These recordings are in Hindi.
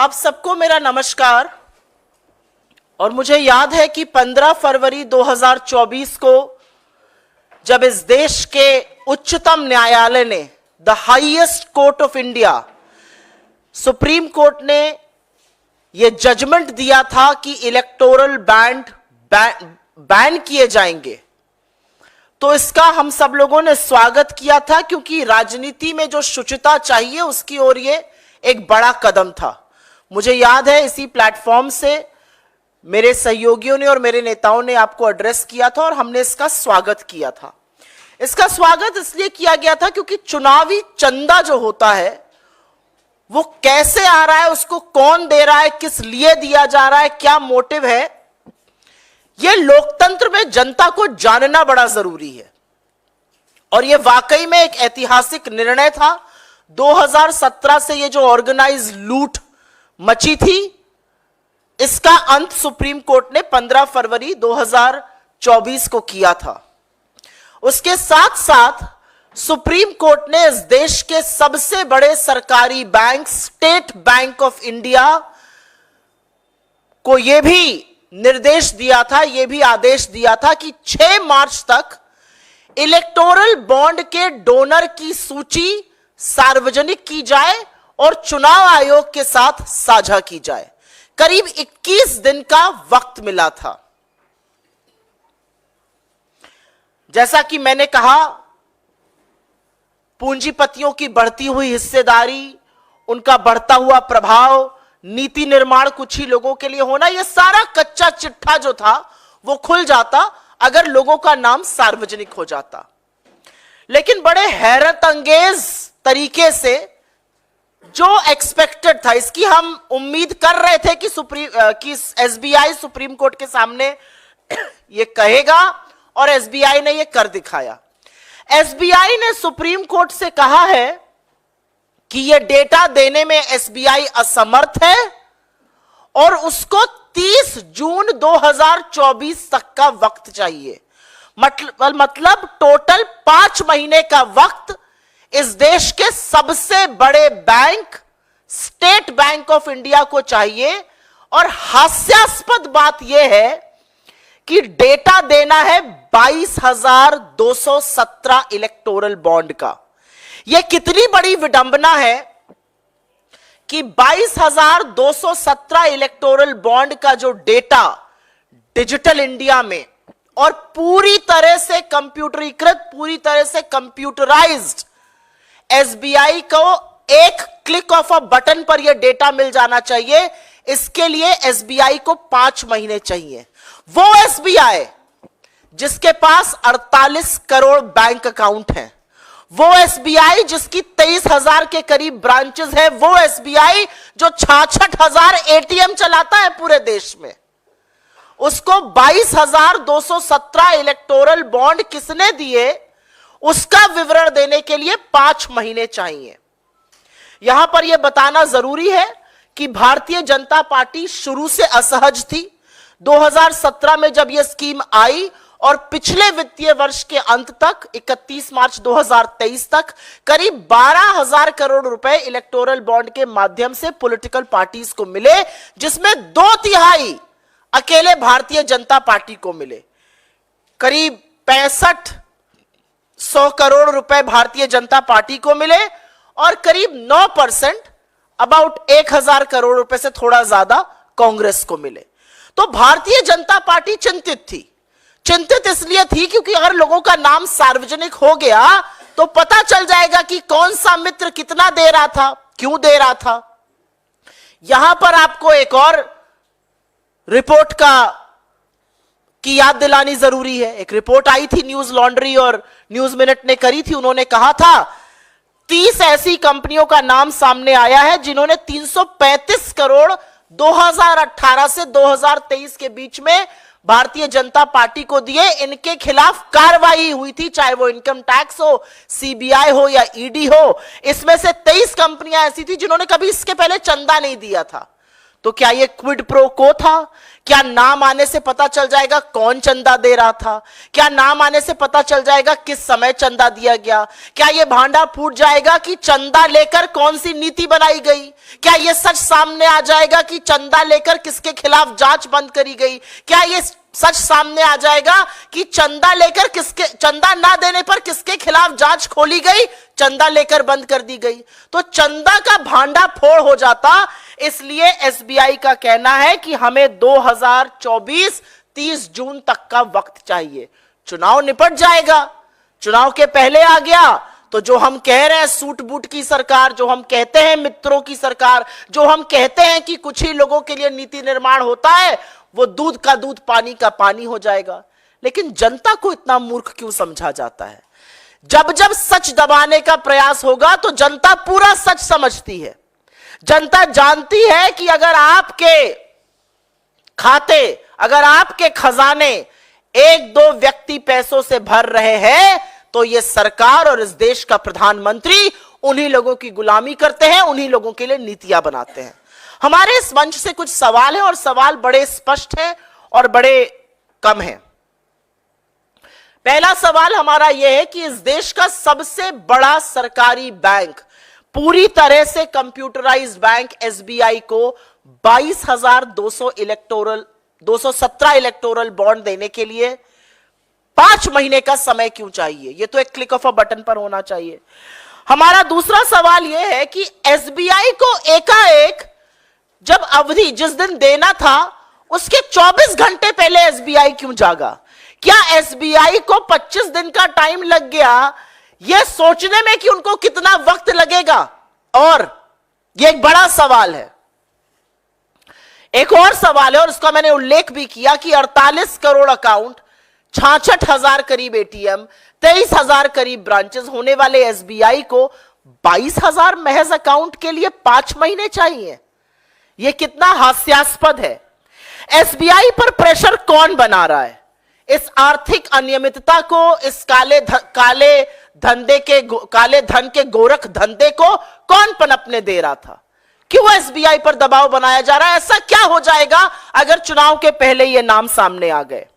आप सबको मेरा नमस्कार। और मुझे याद है कि 15 फरवरी 2024 को जब इस देश के उच्चतम न्यायालय ने, the highest court of India, supreme court ने यह जजमेंट दिया था कि इलेक्टोरल बैन किए जाएंगे, तो इसका हम सब लोगों ने स्वागत किया था, क्योंकि राजनीति में जो शुचिता चाहिए उसकी ओर ये एक बड़ा कदम था। मुझे याद है इसी प्लेटफॉर्म से मेरे सहयोगियों ने और मेरे नेताओं ने आपको एड्रेस किया था और हमने इसका स्वागत किया था। इसका स्वागत इसलिए किया गया था क्योंकि चुनावी चंदा जो होता है वो कैसे आ रहा है, उसको कौन दे रहा है, किस लिए दिया जा रहा है, क्या मोटिव है, यह लोकतंत्र में जनता को जानना बड़ा जरूरी है। और यह वाकई में एक ऐतिहासिक निर्णय था। 2017 से यह जो ऑर्गेनाइज लूट मची थी, इसका अंत सुप्रीम कोर्ट ने 15 फरवरी 2024 को किया था। उसके साथ साथ सुप्रीम कोर्ट ने इस देश के सबसे बड़े सरकारी bank, state bank of India को यह भी निर्देश दिया था, यह भी आदेश दिया था कि 6 मार्च तक इलेक्टोरल बॉन्ड के डोनर की सूची सार्वजनिक की जाए और चुनाव आयोग के साथ साझा की जाए। करीब 21 दिन का वक्त मिला था। जैसा कि मैंने कहा, पूंजीपतियों की बढ़ती हुई हिस्सेदारी, उनका बढ़ता हुआ प्रभाव, नीति निर्माण कुछ ही लोगों के लिए होना, यह सारा कच्चा चिट्ठा जो था वो खुल जाता अगर लोगों का नाम सार्वजनिक हो जाता। लेकिन बड़े हैरत अंगेज तरीके से जो एक्सपेक्टेड था, इसकी हम उम्मीद कर रहे थे कि एसबीआई सुप्रीम कोर्ट के सामने ये कहेगा, और एसबीआई ने ये कर दिखाया। एसबीआई ने सुप्रीम कोर्ट से कहा है कि ये डेटा देने में एसबीआई असमर्थ है और उसको 30 जून 2024 तक का वक्त चाहिए। मतलब टोटल 5 महीने का वक्त इस देश के सबसे बड़े bank, state bank of India को चाहिए। और हास्यास्पद बात यह है कि डेटा देना है 22,217 इलेक्टोरल बॉन्ड का। यह कितनी बड़ी विडंबना है कि 22,217 इलेक्टोरल बॉन्ड का जो डेटा डिजिटल इंडिया में और पूरी तरह से कंप्यूटरीकृत, पूरी तरह से कंप्यूटराइज्ड, एसबीआई को एक क्लिक ऑफ अ बटन पर यह डेटा मिल जाना चाहिए। इसके लिए एसबीआई को 5 महीने चाहिए। वो एसबीआई जिसके पास 48 करोड़ बैंक अकाउंट हैं, वो एसबीआई जिसकी 23,000 के करीब ब्रांचेस है, वो एसबीआई जो 66,000 एटीएम चलाता है पूरे देश में, उसको 22,217 इलेक्टोरल बॉन्ड किसने दिए, उसका विवरण देने के लिए 5 महीने चाहिए। यहां पर यह बताना जरूरी है कि भारतीय जनता पार्टी शुरू से असहज थी। 2017 में जब यह स्कीम आई और पिछले वित्तीय वर्ष के अंत तक 31 मार्च 2023 तक करीब 12,000 करोड़ रुपए इलेक्टोरल बॉन्ड के माध्यम से पॉलिटिकल पार्टीज को मिले, जिसमें 2/3 अकेले भारतीय जनता पार्टी को मिले। करीब 6500 करोड़ रुपए भारतीय जनता पार्टी को मिले और करीब 9%, अबाउट 1,000 करोड़ रुपए से थोड़ा ज्यादा कांग्रेस को मिले। तो भारतीय जनता पार्टी चिंतित थी। चिंतित इसलिए थी क्योंकि अगर लोगों का नाम सार्वजनिक हो गया तो पता चल जाएगा कि कौन सा मित्र कितना दे रहा था, क्यों दे रहा था। यहां पर आपको एक और रिपोर्ट की याद दिलानी जरूरी है। एक रिपोर्ट आई थी, न्यूज लॉन्ड्री और न्यूज मिनट ने करी थी। उन्होंने कहा था 30 ऐसी कंपनियों का नाम सामने आया है जिन्होंने 335 करोड़ 2018 से 2023 के बीच में भारतीय जनता पार्टी को दिए। इनके खिलाफ कार्रवाई हुई थी, चाहे वो इनकम टैक्स हो, सीबीआई हो या ईडी हो। इसमें से 23 कंपनियां ऐसी थी जिन्होंने कभी इसके पहले चंदा नहीं दिया था। तो क्या ये क्विड प्रो को था? क्या नाम आने से पता चल जाएगा कौन चंदा दे रहा था? क्या नाम आने से पता चल जाएगा किस समय चंदा दिया गया? क्या ये भांडा फूट जाएगा कि चंदा लेकर कौन सी नीति बनाई गई? क्या ये सच सामने आ जाएगा कि चंदा लेकर किसके खिलाफ जांच बंद करी गई? क्या ये सच सामने आ जाएगा कि चंदा लेकर चंदा ना देने पर किसके खिलाफ जांच खोली गई, चंदा लेकर बंद कर दी गई? तो चंदा का भांडा फोड़ हो जाता। इसलिए एसबीआई का कहना है कि हमें 2024 30 जून तक का वक्त चाहिए। चुनाव निपट जाएगा, चुनाव के पहले आ गया तो जो हम कह रहे हैं सूट बूट की सरकार, जो हम कहते हैं मित्रों की सरकार, जो हम कहते हैं कि कुछ ही लोगों के लिए नीति निर्माण होता है, वो दूध का दूध पानी का पानी हो जाएगा। लेकिन जनता को इतना मूर्ख क्यों समझा जाता है? जब जब सच दबाने का प्रयास होगा तो जनता पूरा सच समझती है। जनता जानती है कि अगर आपके खाते, अगर आपके खजाने एक दो व्यक्ति पैसों से भर रहे हैं तो यह सरकार और इस देश का प्रधानमंत्री उन्हीं लोगों की गुलामी करते हैं, उन्हीं लोगों के लिए नीतियां बनाते हैं। हमारे इस मंच से कुछ सवाल हैं और सवाल बड़े स्पष्ट हैं और बड़े कम हैं। पहला सवाल हमारा यह है कि इस देश का सबसे बड़ा सरकारी बैंक, पूरी तरह से कंप्यूटराइज्ड बैंक एसबीआई को 217 इलेक्टोरल बॉन्ड देने के लिए 5 महीने का समय क्यों चाहिए? यह तो एक क्लिक ऑफ अ बटन पर होना चाहिए। हमारा दूसरा सवाल यह है कि एसबीआई को एकाएक जब अवधि जिस दिन देना था उसके 24 घंटे पहले एसबीआई क्यों जागा? क्या एसबीआई को 25 दिन का टाइम लग गया यह सोचने में कि उनको कितना वक्त लगेगा? और यह एक बड़ा सवाल है। एक और सवाल है और उसका मैंने उल्लेख भी किया कि 48 करोड़ अकाउंट, 66,000 करीब एटीएम, 23,000 करीब ब्रांचेस होने वाले एसबीआई को 22,000 महज अकाउंट के लिए 5 महीने चाहिए। यह कितना हास्यास्पद है। एसबीआई पर प्रेशर कौन बना रहा है? इस आर्थिक अनियमितता को, इस काले धन के गोरख धंधे को कौन पनपने दे रहा था? क्यों एसबीआई पर दबाव बनाया जा रहा है? ऐसा क्या हो जाएगा अगर चुनाव के पहले ये नाम सामने आ गए?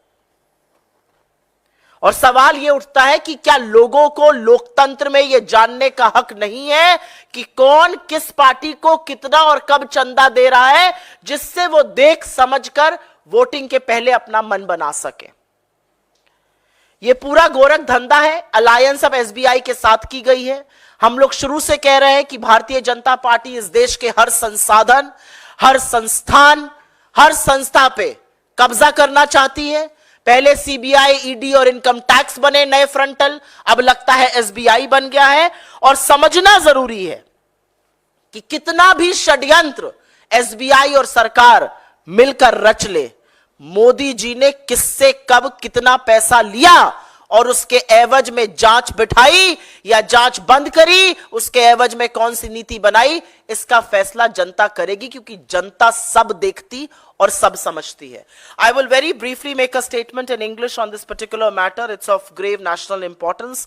और सवाल यह उठता है कि क्या लोगों को लोकतंत्र में यह जानने का हक नहीं है कि कौन किस पार्टी को कितना और कब चंदा दे रहा है, जिससे वो देख समझकर वोटिंग के पहले अपना मन बना सके? यह पूरा गोरख धंधा है, अलायंस अब एसबीआई के साथ की गई है। हम लोग शुरू से कह रहे हैं कि भारतीय जनता पार्टी इस देश के हर संसाधन, हर संस्थान, हर संस्था पे कब्जा करना चाहती है। पहले सीबीआई, ईडी और इनकम टैक्स बने नए फ्रंटल, अब लगता है एसबीआई बन गया है। और समझना जरूरी है कि कितना भी षड्यंत्र एसबीआई और सरकार मिलकर रच ले, मोदी जी ने किससे कब कितना पैसा लिया और उसके एवज में जांच बिठाई या जांच बंद करी, उसके एवज में कौन सी नीति बनाई, इसका फैसला जनता करेगी, क्योंकि जनता सब देखती और सब समझती है। I will very briefly make a statement in English on this particular matter. It's of grave national importance.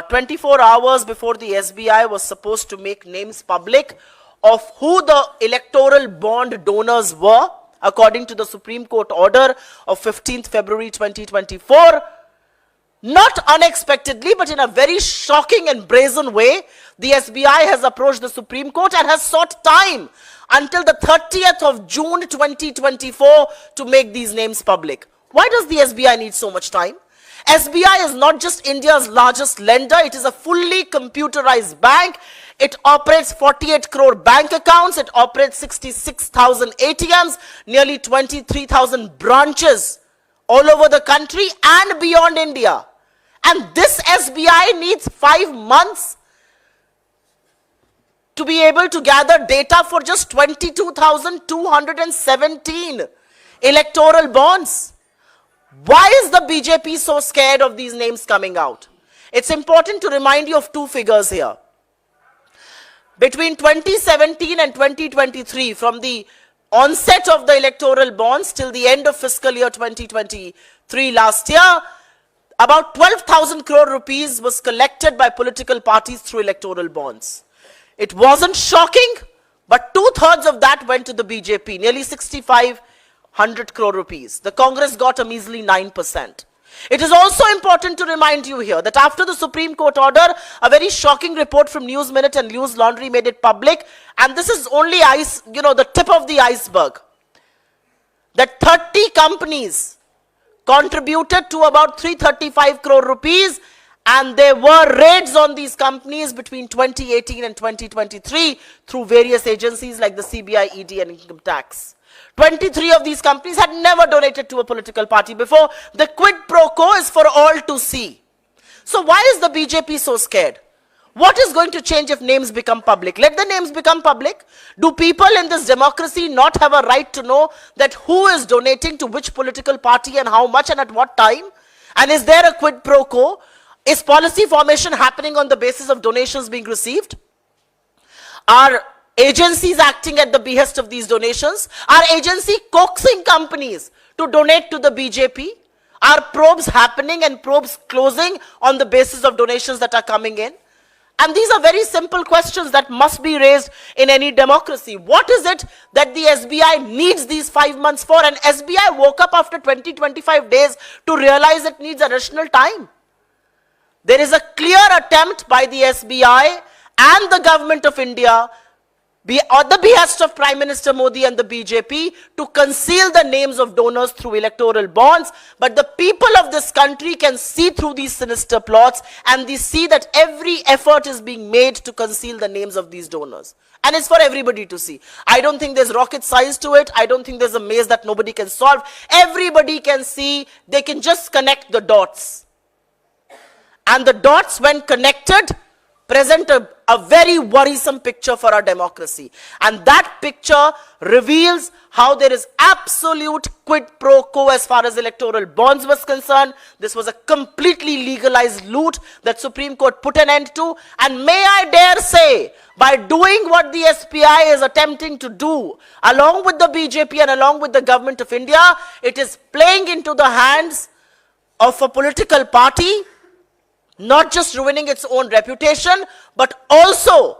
24 hours before the SBI was supposed to make names public of who the electoral bond donors were, according to the Supreme Court order of 15th February 2024, not unexpectedly, but in a very shocking and brazen way, the SBI has approached the Supreme Court and has sought time until the 30th of June 2024 to make these names public. Why does the SBI need so much time? SBI is not just India's largest lender, it is a fully computerized bank. It operates 48 crore bank accounts, it operates 66,000 ATMs, nearly 23,000 branches all over the country and beyond India. And this SBI needs 5 months to be able to gather data for just 22,217 electoral bonds. Why is the BJP so scared of these names coming out? It's important to remind you of two figures here. Between 2017 and 2023, from the onset of the electoral bonds till the end of fiscal year 2023 last year, about 12,000 crore rupees was collected by political parties through electoral bonds. It wasn't shocking, But 2/3 of that went to the BJP, nearly 6,500 crore rupees. The Congress got a measly 9%. It is also important to remind you here that after the Supreme Court order, a very shocking report from News Minute and News Laundry made it public, and this is only the tip of the iceberg, that 30 companies contributed to about 335 crore rupees, and there were raids on these companies between 2018 and 2023 through various agencies like the CBI, ED, and Income Tax. 23 of these companies had never donated to a political party before. The quid pro quo is for all to see. So why is the BJP so scared? What is going to change if names become public? Let the names become public. Do people in this democracy not have a right to know that who is donating to which political party and how much and at what time? And is there a quid pro quo? Is policy formation happening on the basis of donations being received? Are agencies acting at the behest of these donations? Are agencies coaxing companies to donate to the BJP? Are probes happening and probes closing on the basis of donations that are coming in? And these are very simple questions that must be raised in any democracy. What is it that the SBI needs these 5 months for? And SBI woke up after 20-25 days to realize it needs additional time. There is a clear attempt by the SBI and the government of India, at the behest of Prime Minister Modi and the BJP, to conceal the names of donors through electoral bonds. But the people of this country can see through these sinister plots, and they see that every effort is being made to conceal the names of these donors. And it's for everybody to see. I don't think there's rocket science to it. I don't think there's a maze that nobody can solve. Everybody can see. They can just connect the dots. And the dots, when connected, present a very worrisome picture for our democracy. And that picture reveals how there is absolute quid pro quo as far as electoral bonds was concerned. This was a completely legalized loot that Supreme Court put an end to. And may I dare say, by doing what the SPI is attempting to do, along with the BJP and along with the government of India, it is playing into the hands of a political party, not just ruining its own reputation, but also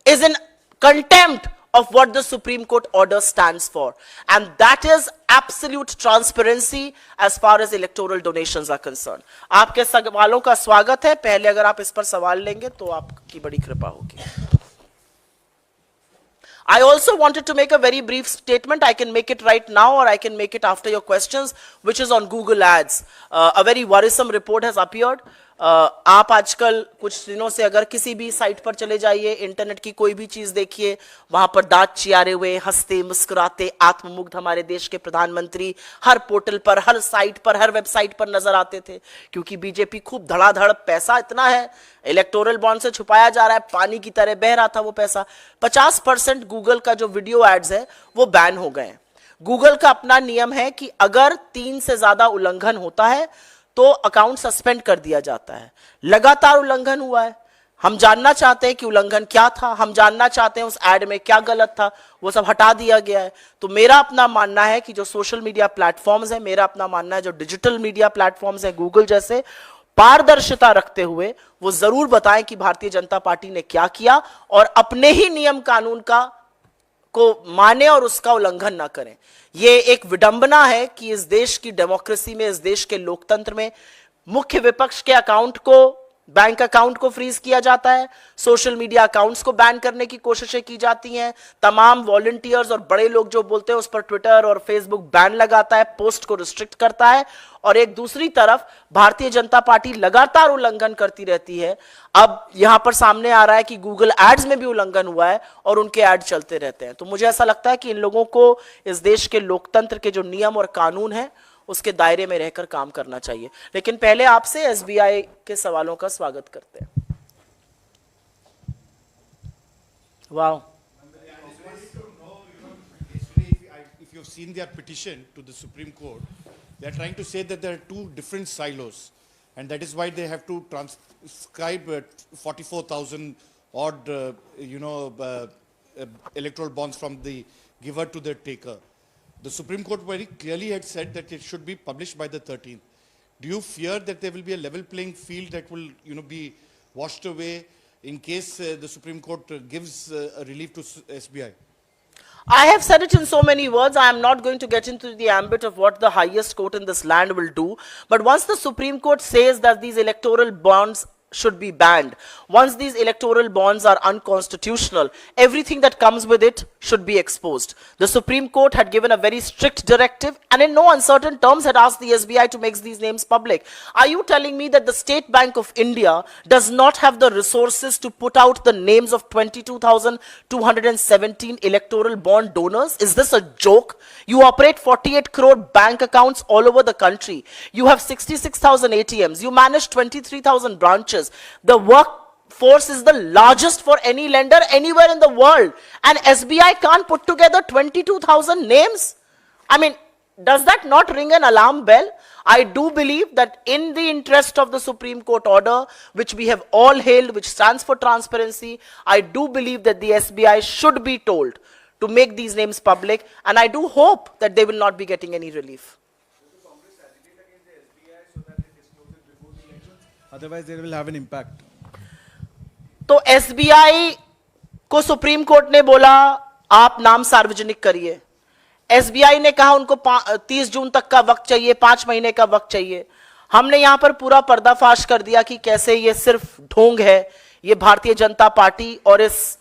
is in contempt of what the Supreme Court order stands for. And that is absolute transparency as far as electoral donations are concerned. आपके सवालों का स्वागत है. पहले अगर आप इस पर सवाल लेंगे तो आपकी बड़ी कृपा होगी. I also wanted to make a very brief statement. I can make it right now or I can make it after your questions, which is on Google Ads. A very worrisome report has appeared. आप आजकल कुछ दिनों से अगर किसी भी साइट पर चले जाइए, इंटरनेट की कोई भी चीज देखिए, वहां पर दांत चियारे हुए, हंसते मुस्कुराते, आत्ममुग्ध हमारे देश के प्रधानमंत्री हर पोर्टल पर, हर साइट पर, हर वेबसाइट पर नजर आते थे. क्योंकि बीजेपी खूब धड़ाधड़ पैसा इतना है, इलेक्टोरल बॉन्ड से छुपाया जा रहा है, पानी की तरह बह रहा था वो पैसा. 50% गूगल का जो वीडियो एड्स है वो बैन हो गए. गूगल का अपना नियम है कि अगर 3 से ज्यादा उल्लंघन होता है तो अकाउंट सस्पेंड कर दिया जाता है. लगातार उल्लंघन हुआ है. हम जानना चाहते हैं कि उल्लंघन क्या था, हम जानना चाहते हैं उस एड में क्या गलत था, वो सब हटा दिया गया है. तो मेरा अपना मानना है कि जो सोशल मीडिया प्लेटफॉर्म्स है, मेरा अपना मानना है जो डिजिटल मीडिया प्लेटफॉर्म्स है गूगल जैसे, पारदर्शिता रखते हुए वो जरूर बताएं कि भारतीय जनता पार्टी ने क्या किया और अपने ही नियम कानून को माने और उसका उल्लंघन ना करें. ये एक विडंबना है कि इस देश की डेमोक्रेसी में, इस देश के लोकतंत्र में मुख्य विपक्ष के अकाउंट को, बैंक अकाउंट को फ्रीज किया जाता है, सोशल मीडिया अकाउंट्स को बैन करने की कोशिशें की जाती हैं, तमाम वॉलंटियर्स और बड़े लोग जो बोलते हैं उस पर ट्विटर और फेसबुक बैन लगाता है, पोस्ट को रिस्ट्रिक्ट करता है, और एक दूसरी तरफ भारतीय जनता पार्टी लगातार उल्लंघन करती रहती है. अब यहां पर सामने आ रहा है कि गूगल एड्स में भी उल्लंघन हुआ है और उनके एड चलते रहते हैं. तो मुझे ऐसा लगता है कि इन लोगों को इस देश के लोकतंत्र के जो नियम और कानून है उसके दायरे में रहकर काम करना चाहिए. लेकिन पहले आपसे एसबीआई के सवालों का स्वागत करते हैं. वाह. If you've seen their petition to the Supreme Court, they are trying to say that there are two different silos, and that is why they have to transcribe 44,000 odd, electoral bonds from the giver to the taker. The Supreme Court very clearly had said that it should be published by the 13th. Do you fear that there will be a level playing field that will, be washed away in case the Supreme Court gives a relief to SBI? I have said it in so many words. I am not going to get into the ambit of what the highest court in this land will do. But once the Supreme Court says that these electoral bonds should be banned, once these electoral bonds are unconstitutional, everything that comes with it should be exposed. The Supreme Court had given a very strict directive and in no uncertain terms had asked the SBI to make these names public. Are you telling me that the State Bank of India does not have the resources to put out the names of 22,217 electoral bond donors? Is this a joke? You operate 48 crore bank accounts all over the country. You have 66,000 ATMs. You manage 23,000 branches. The workforce is the largest for any lender anywhere in the world. And SBI can't put together 22,000 names? I mean, does that not ring an alarm bell? I do believe that in the interest of the Supreme Court order, which we have all hailed, which stands for transparency, I do believe that the SBI should be told to make these names public, and I do hope that they will not be getting any relief. Otherwise, they will have an impact. तो SBI को सुप्रीम कोर्ट ने बोला आप नाम सार्वजनिक करिए. SBI ने कहा उनको 30 जून तक का वक्त चाहिए, 5 महीने का वक्त चाहिए. हमने यहां पर पूरा पर्दाफाश कर दिया कि कैसे ये सिर्फ ढोंग है, ये भारतीय जनता पार्टी और इस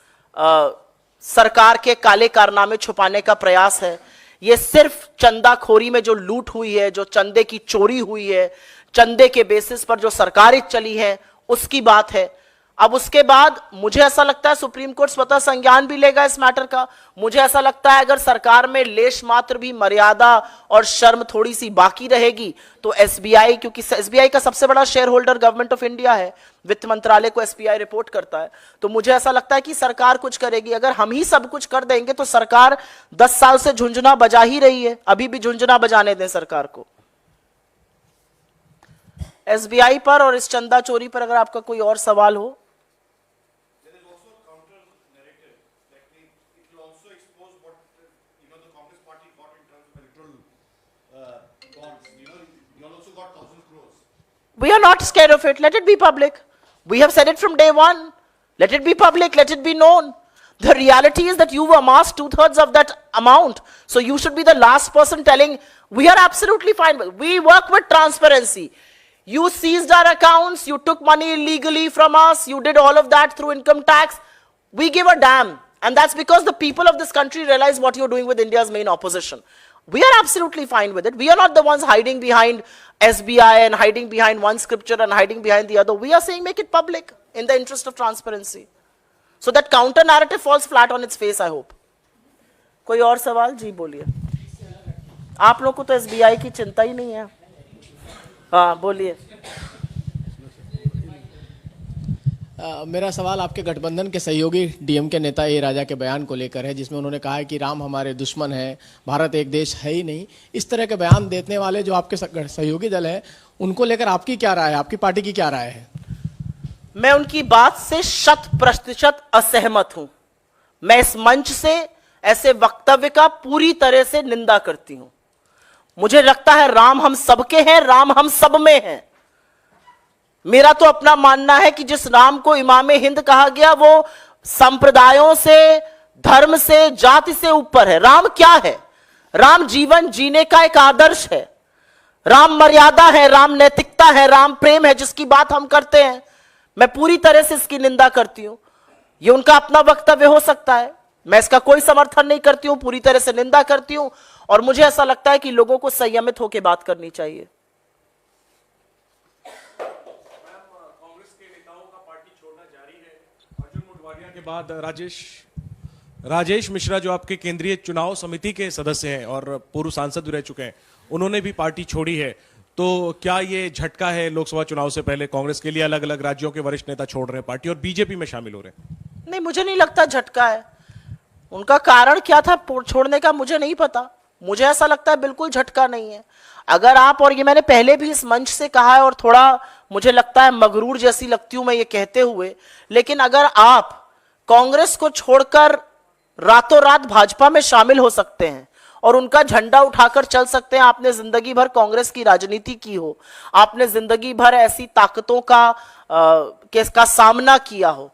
सरकार के काले कारनामे छुपाने का प्रयास है. ये सिर्फ चंदाखोरी में जो लूट हुई है, जो चंदे की चोरी हुई है, चंदे के बेसिस पर जो सरकारें चली है, उसकी बात है. अब उसके बाद मुझे ऐसा लगता है सुप्रीम कोर्ट स्वतः संज्ञान भी लेगा इस मैटर का. मुझे ऐसा लगता है अगर सरकार में लेश मात्र भी मर्यादा और शर्म थोड़ी सी बाकी रहेगी तो एसबीआई, क्योंकि एसबीआई का सबसे बड़ा share holder government of India है, वित्त मंत्रालय को एसबीआई रिपोर्ट करता है, तो मुझे ऐसा लगता है कि सरकार कुछ करेगी. अगर हम ही सब कुछ कर देंगे तो सरकार 10 साल से झुंझुना बजा ही रही है, अभी भी झुंझुना बजाने दें सरकार को. एसबीआई पर और इस चंदा चोरी पर अगर आपका कोई और सवाल हो. We are not scared of it. Let it be public. We have said it from day one. Let it be public. Let it be known. The reality is that you've amassed 2/3 of that amount. So you should be the last person telling, we are absolutely fine. We work with transparency. You seized our accounts. You took money illegally from us. You did all of that through income tax. We give a damn. And that's because the people of this country realize what you're doing with India's main opposition. We are absolutely fine with it. We are not the ones hiding behind SBI and hiding behind one scripture and hiding behind the other. We are saying make it public in the interest of transparency. So that counter narrative falls flat on its face, I hope. कोई और सवाल? जी बोलिए. आप लोग को तो SBI की चिंता ही नहीं है. हाँ बोलिए. मेरा सवाल आपके गठबंधन के सहयोगी डीएम के नेता ए राजा के बयान को लेकर है, जिसमें उन्होंने कहा है कि राम हमारे दुश्मन है, भारत एक देश है ही नहीं. इस तरह के बयान देने वाले जो आपके सहयोगी दल है, उनको लेकर आपकी क्या राय है, आपकी पार्टी की क्या राय है? मैं उनकी बात से 100% असहमत हूं. मैं इस मंच से ऐसे वक्तव्य का पूरी तरह से निंदा करती हूं. मुझे लगता है राम हम सबके हैं, राम हम सब में हैं. मेरा तो अपना मानना है कि जिस राम को इमाम हिंद कहा गया वो संप्रदायों से, धर्म से, जाति से ऊपर है. राम क्या है? राम जीवन जीने का एक आदर्श है. राम मर्यादा है, राम नैतिकता है, राम प्रेम है, जिसकी बात हम करते हैं. मैं पूरी तरह से इसकी निंदा करती हूं. ये उनका अपना वक्तव्य हो सकता है, मैं इसका कोई समर्थन नहीं करती हूं, पूरी तरह से निंदा करती हूं. और मुझे ऐसा लगता है कि लोगों को संयमित होकर बात करनी चाहिए. के बाद राजेश मिश्रा जो आपके केंद्रीय चुनाव समिति के सदस्य हैं और पूर्व सांसद भी रह चुके हैं, उन्होंने भी पार्टी छोड़ी है. तो क्या ये झटका है लोकसभा चुनाव से पहले कांग्रेस के लिए? अलग अलग राज्यों के वरिष्ठ नेता छोड़ रहे हैं पार्टी और बीजेपी में शामिल हो रहे हैं. नहीं, मुझे नहीं लगता झटका है. उनका कारण क्या था छोड़ने का मुझे नहीं पता. मुझे ऐसा लगता है बिल्कुल झटका नहीं है. अगर आप, और ये मैंने पहले भी इस मंच से कहा है और थोड़ा मुझे लगता है मगरूर जैसी लगती हूं मैं ये कहते हुए, लेकिन अगर आप कांग्रेस को छोड़कर रातों रात भाजपा में शामिल हो सकते हैं और उनका झंडा उठाकर चल सकते हैं, आपने जिंदगी भर कांग्रेस की राजनीति की हो, आपने जिंदगी भर ऐसी ताकतों का सामना किया हो,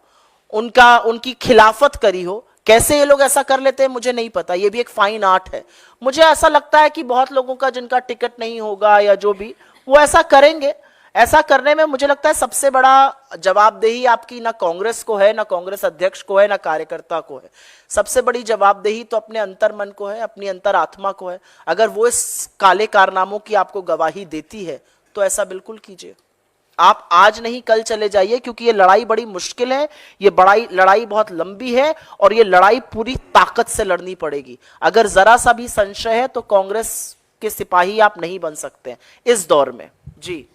उनकी खिलाफत करी हो। कैसे ये लोग ऐसा कर लेते हैं मुझे नहीं पता, ये भी एक फाइन आर्ट है। मुझे ऐसा लगता है कि बहुत लोगों का जिनका टिकट नहीं होगा या जो भी, वो ऐसा करेंगे। ऐसा करने में मुझे लगता है सबसे बड़ा जवाबदेही आपकी ना कांग्रेस को है, ना कांग्रेस अध्यक्ष को है, ना कार्यकर्ता को है। सबसे बड़ी जवाबदेही तो अपने अंतर्मन को है, अपनी अंतरात्मा को है। अगर वो इस काले कारनामों की आपको गवाही देती है तो ऐसा बिल्कुल कीजिए। आप आज नहीं कल चले जाइए, क्योंकि ये लड़ाई बड़ी मुश्किल है, ये लड़ाई बहुत लंबी है और ये लड़ाई पूरी ताकत से लड़नी पड़ेगी। अगर जरा सा भी संशय है तो कांग्रेस के सिपाही आप नहीं बन सकते इस दौर में। जी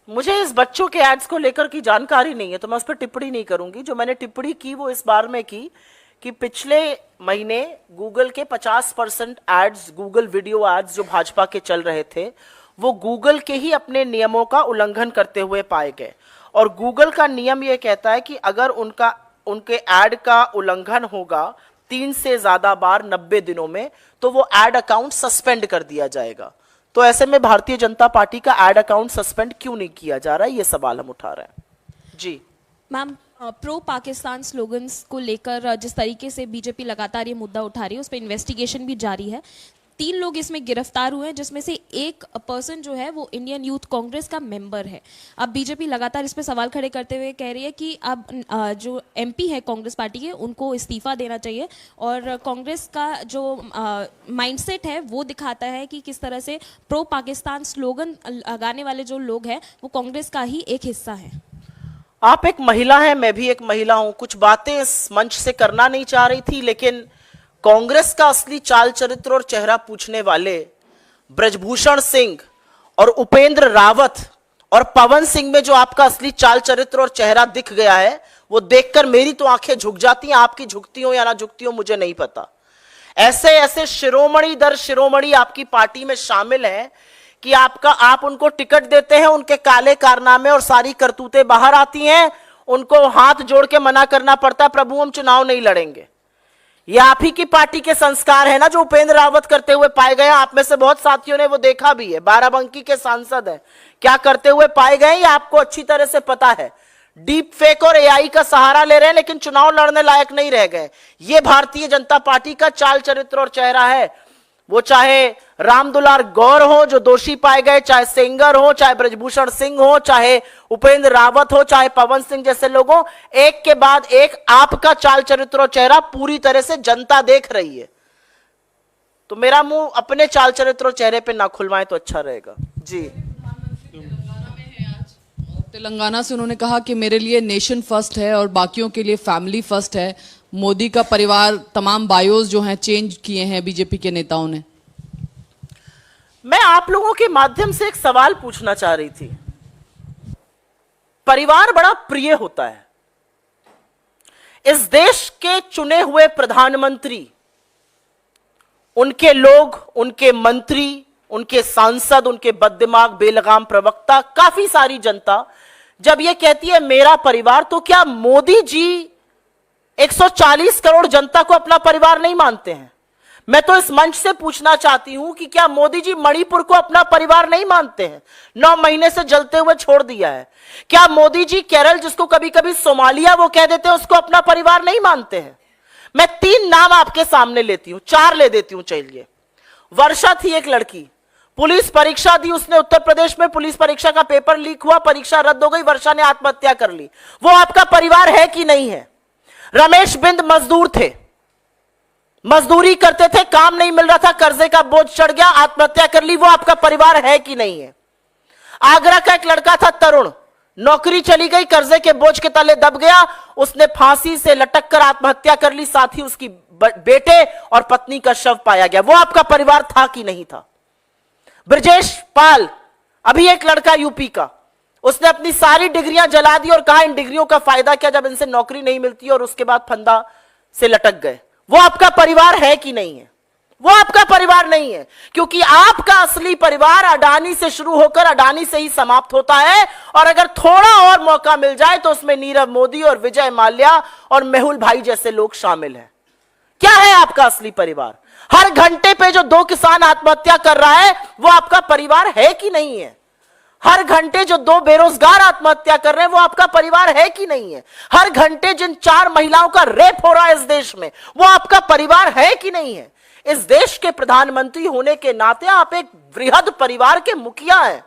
मुझे इस बच्चों के एड्स को लेकर की जानकारी नहीं है, तो मैं उस पर टिप्पणी नहीं करूंगी। जो मैंने टिप्पणी की वो इस बार में की कि पिछले महीने गूगल के 50% एड्स, गूगल वीडियो एड्स जो भाजपा के चल रहे थे, वो गूगल के ही अपने नियमों का उल्लंघन करते हुए पाए गए। और गूगल का नियम यह कहता है कि अगर उनके एड का उल्लंघन होगा 3 से ज्यादा बार 90 दिनों में, तो वो एड अकाउंट सस्पेंड कर दिया जाएगा। तो ऐसे में भारतीय जनता पार्टी का एड अकाउंट सस्पेंड क्यों नहीं किया जा रहा है, ये सवाल हम उठा रहे हैं। जी मैम, प्रो पाकिस्तान स्लोगन्स को लेकर जिस तरीके से बीजेपी लगातार ये मुद्दा उठा रही है, उस पर इन्वेस्टिगेशन भी जारी है। 3 लोग इसमें गिरफ्तार हुए हैं, जिसमें से एक पर्सन जो है वो इंडियन यूथ कांग्रेस का मेंबर है। अब बीजेपी लगातार इस पर सवाल खड़े करते हुए कह रही है कि अब जो एमपी है कांग्रेस पार्टी के, उनको इस्तीफा देना चाहिए। और कांग्रेस का जो माइंडसेट है वो दिखाता है कि किस तरह से प्रो पाकिस्तान स्लोगन लगाने वाले जो लोग हैं वो कांग्रेस का ही एक हिस्सा है। आप एक महिला हैं, मैं भी एक महिला हूं। कुछ बातें इस मंच से करना नहीं चाह रही थी, लेकिन कांग्रेस का असली चाल चरित्र और चेहरा पूछने वाले ब्रजभूषण सिंह और उपेंद्र रावत और पवन सिंह में जो आपका असली चाल चरित्र और चेहरा दिख गया है, वो देखकर मेरी तो आंखें झुक जाती हैं। आपकी झुकती हो या ना झुकती हो मुझे नहीं पता। ऐसे ऐसे शिरोमणि दर शिरोमणि आपकी पार्टी में शामिल हैं कि आप उनको टिकट देते हैं, उनके काले कारनामे और सारी करतूतें बाहर आती हैं, उनको हाथ जोड़ के मना करना पड़ता है, प्रभु हम चुनाव नहीं लड़ेंगे। ये आप ही की पार्टी के संस्कार है ना जो उपेंद्र रावत करते हुए पाए गए। आप में से बहुत साथियों ने वो देखा भी है, बाराबंकी के सांसद हैं, क्या करते हुए पाए गए ये आपको अच्छी तरह से पता है। डीप फेक और एआई का सहारा ले रहे हैं, लेकिन चुनाव लड़ने लायक नहीं रह गए। ये भारतीय जनता पार्टी का चाल चरित्र और चेहरा है। वो चाहे रामदुलार गौर हो जो दोषी पाए गए, चाहे सेंगर हो, चाहे ब्रजभूषण सिंह हो, चाहे उपेंद्र रावत हो, चाहे पवन सिंह जैसे लोगों, एक के बाद एक आपका चाल चरित्र और चेहरा पूरी तरह से जनता देख रही है। तो मेरा मुंह अपने चाल चरित्र और चेहरे पे ना खुलवाएं तो अच्छा रहेगा। जी तेलंगाना से उन्होंने कहा कि मेरे लिए नेशन फर्स्ट है और बाकियों के लिए फैमिली फर्स्ट है। मोदी का परिवार, तमाम बायोस जो हैं चेंज किए हैं बीजेपी के नेताओं ने। मैं आप लोगों के माध्यम से एक सवाल पूछना चाह रही थी। परिवार बड़ा प्रिय होता है। इस देश के चुने हुए प्रधानमंत्री, उनके लोग, उनके मंत्री, उनके सांसद, उनके बददिमाग बेलगाम प्रवक्ता, काफी सारी जनता जब यह कहती है मेरा परिवार, तो क्या मोदी जी 140 करोड़ जनता को अपना परिवार नहीं मानते हैं? मैं तो इस मंच से पूछना चाहती हूं कि क्या मोदी जी मणिपुर को अपना परिवार नहीं मानते हैं? 9 महीने से जलते हुए छोड़ दिया है। क्या मोदी जी केरल, जिसको कभी कभी सोमालिया वो कह देते हैं, उसको अपना परिवार नहीं मानते हैं? मैं 3 नाम आपके सामने लेती हूं, 4 ले देती हूं। चलिए, वर्षा थी एक लड़की, पुलिस परीक्षा दी उसने, उत्तर प्रदेश में पुलिस परीक्षा का पेपर लीक हुआ, परीक्षा रद्द हो गई, वर्षा ने आत्महत्या कर ली। वो आपका परिवार है कि नहीं है? रमेश बिंद मजदूर थे, मजदूरी करते थे, काम नहीं मिल रहा था, कर्जे का बोझ चढ़ गया, आत्महत्या कर ली। वो आपका परिवार है कि नहीं है? आगरा का एक लड़का था तरुण, नौकरी चली गई, कर्जे के बोझ के तले दब गया, उसने फांसी से लटक कर आत्महत्या कर ली, साथ ही उसकी बेटे और पत्नी का शव पाया गया। वो आपका परिवार था कि नहीं था? ब्रजेश पाल, अभी एक लड़का यूपी का, उसने अपनी सारी डिग्रियां जला दी और कहा इन डिग्रियों का फायदा क्या जब इनसे नौकरी नहीं मिलती, और उसके बाद फंदा से लटक गए। वो आपका परिवार है कि नहीं है? वो आपका परिवार नहीं है, क्योंकि आपका असली परिवार अडानी से शुरू होकर अडानी से ही समाप्त होता है। और अगर थोड़ा और मौका मिल जाए तो उसमें नीरव मोदी और विजय माल्या और मेहुल भाई जैसे लोग शामिल हैं। क्या है आपका असली परिवार? हर घंटे पे जो 2 किसान आत्महत्या कर रहा है वो आपका परिवार है कि नहीं है? हर घंटे जो 2 बेरोजगार आत्महत्या कर रहे हैं वो आपका परिवार है कि नहीं है? हर घंटे जिन 4 महिलाओं का रेप हो रहा है इस देश में वो आपका परिवार है कि नहीं है? इस देश के प्रधानमंत्री होने के नाते आप एक वृहद परिवार के मुखिया हैं।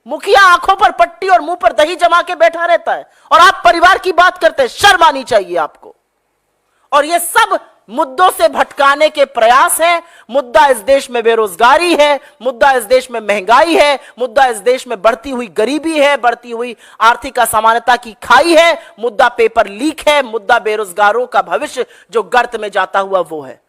मुखिया आंखों पर पट्टी और मुंह पर दही जमा के बैठा रहता है और आप परिवार की बात करते हैं। शर्म आनी चाहिए आपको। और ये सब मुद्दों से भटकाने के प्रयास हैं। मुद्दा इस देश में बेरोजगारी है, मुद्दा इस देश में महंगाई है, मुद्दा इस देश में बढ़ती हुई गरीबी है, बढ़ती हुई आर्थिक असमानता की खाई है, मुद्दा पेपर लीक है, मुद्दा बेरोजगारों का भविष्य जो गर्त में जाता हुआ वो है।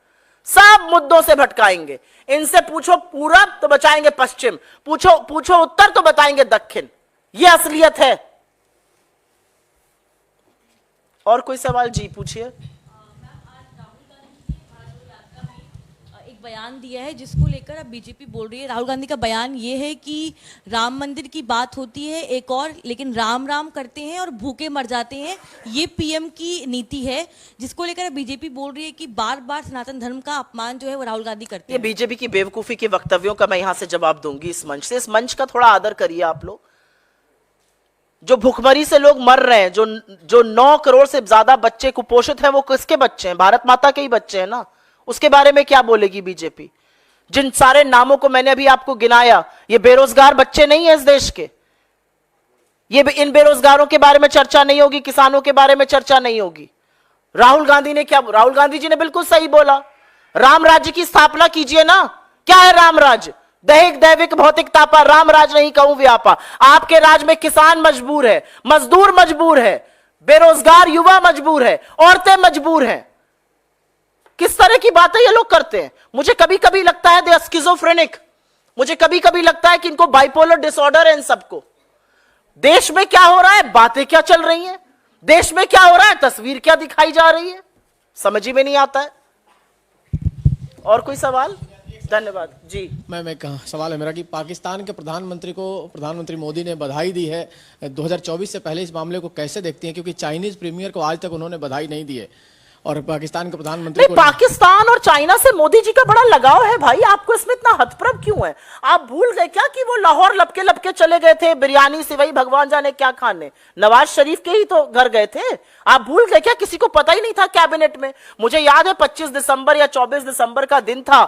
सब मुद्दों से भटकाएंगे। इनसे पूछो पूरब तो बचाएंगे पश्चिम, पूछो उत्तर तो बताएंगे दक्षिण। यह असलियत है। और कोई सवाल? जी पूछिए। एक बयान दिया है जिसको लेकर अब बीजेपी बोल रही है। राहुल गांधी का बयान ये है कि राम मंदिर की बात होती है एक और, लेकिन राम राम करते हैं और भूखे मर जाते हैं। ये पीएम की नीति है, जिसको लेकर बीजेपी बोल रही है कि बार बार सनातन धर्म का अपमान जो है वो राहुल गांधी करते हैं। ये बीजेपी की बेवकूफी के वक्तव्यों का मैं यहां से जवाब दूंगी इस मंच से। इस मंच का थोड़ा आदर करिए आप लोग। जो भूखमरी से लोग मर रहे हैं, जो 9 करोड़ से ज्यादा बच्चे कुपोषित हैं, वो किसके बच्चे हैं? भारत माता के ही बच्चे हैं ना। उसके बारे में क्या बोलेगी बीजेपी? जिन सारे नामों को मैंने अभी आपको गिनाया, ये बेरोजगार बच्चे नहीं है इस देश के। ये इन बेरोजगारों के बारे में चर्चा नहीं होगी, किसानों के बारे में चर्चा नहीं होगी। राहुल गांधी ने क्या? राहुल गांधी जी ने बिल्कुल सही बोला, राम राज्य की स्थापना कीजिए ना। क्या है राम राज्य? दैहिक दैविक भौतिकता पर राम राज नहीं कहूं व्यापा। आपके राज में किसान मजबूर है, मजदूर मजबूर है, बेरोजगार युवा मजबूर है, औरतें मजबूर हैं। किस तरह की बातें ये लोग करते हैं? मुझे कभी कभी लगता है दे आर स्किज़ोफ्रेनिक। मुझे कभी कभी लगता है कि इनको बाइपोलर डिसऑर्डर है इन सबको। देश में क्या हो रहा है, बातें क्या चल रही हैं, देश में क्या हो रहा है, तस्वीर क्या दिखाई जा रही है, समझ ही में नहीं आता है। और कोई सवाल? धन्यवाद जी। मैं कहा सवाल है मेरा कि पाकिस्तान के प्रधानमंत्री को प्रधानमंत्री मोदी ने बधाई दी है 2024 से पहले। इस मामले को कैसे देखती हैं? क्योंकि चाइनीज प्रीमियर को आज तक उन्होंने बधाई नहीं दी है और पाकिस्तान के प्रधानमंत्री को पाकिस्तान और चाइना से मोदी जी का बड़ा लगाव है भाई। आपको इसमें इतना हतप्रभ क्यों है? आप भूल गए क्या कि वो लाहौर लपके लपके चले गए थे बिरयानी सिवई भगवान जाने क्या खाने? नवाज शरीफ के ही तो घर गए थे। आप भूल गए क्या? किसी को पता ही नहीं था कैबिनेट में। मुझे याद है 25 दिसंबर या 24 दिसंबर का दिन था।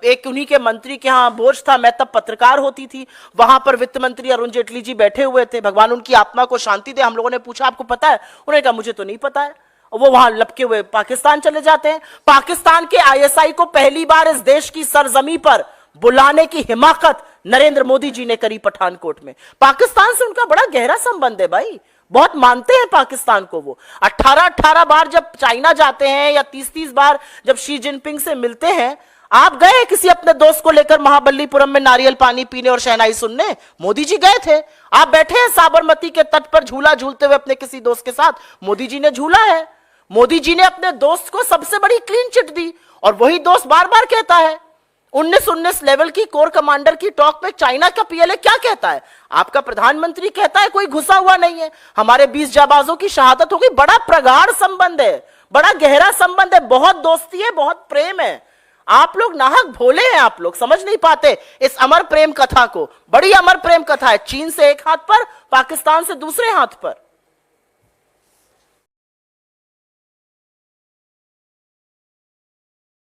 एक उन्हीं के मंत्री के यहाँ भोज था, मैं तब पत्रकार होती थी। वहां पर वित्त मंत्री अरुण जेटली जी बैठे हुए थे, भगवान उनकी आत्मा को शांति दे। हम लोगों ने पूछा आपको पता है? उन्होंने कहा मुझे तो नहीं पता है। वो वहां लपके हुए पाकिस्तान चले जाते हैं। पाकिस्तान के आईएसआई को पहली बार इस देश की सरजमी पर बुलाने की हिमाकत नरेंद्र मोदी जी ने करी पठानकोट में। पाकिस्तान से उनका बड़ा गहरा संबंध है भाई, बहुत मानते हैं पाकिस्तान को। वो 18 बार जब चाइना जाते हैं या 30 बार जब शी जिनपिंग से मिलते हैं। आप गए किसी अपने दोस्त को लेकर महाबलीपुरम में नारियल पानी पीने और शहनाई सुनने? मोदी जी गए थे। आप बैठे हैं साबरमती के तट पर झूला झूलते हुए अपने किसी दोस्त के साथ, मोदी जी ने झूला है। मोदी जी ने अपने दोस्त को सबसे बड़ी क्लीन चिट दी और वही दोस्त बार बार कहता है 19 लेवल की कोर कमांडर की टॉक में चाइना का पीएलए क्या कहता है? आपका प्रधानमंत्री कहता है कोई घुसा हुआ नहीं है, हमारे 20 जाबाजों की शहादत हो गई। बड़ा प्रगाढ़ संबंध है, बड़ा गहरा संबंध है, बहुत दोस्ती है, बहुत प्रेम है। आप लोग नाहक भोले हैं, आप लोग समझ नहीं पाते इस अमर प्रेम कथा को। बड़ी अमर प्रेम कथा है, चीन से एक हाथ पर, पाकिस्तान से दूसरे हाथ पर।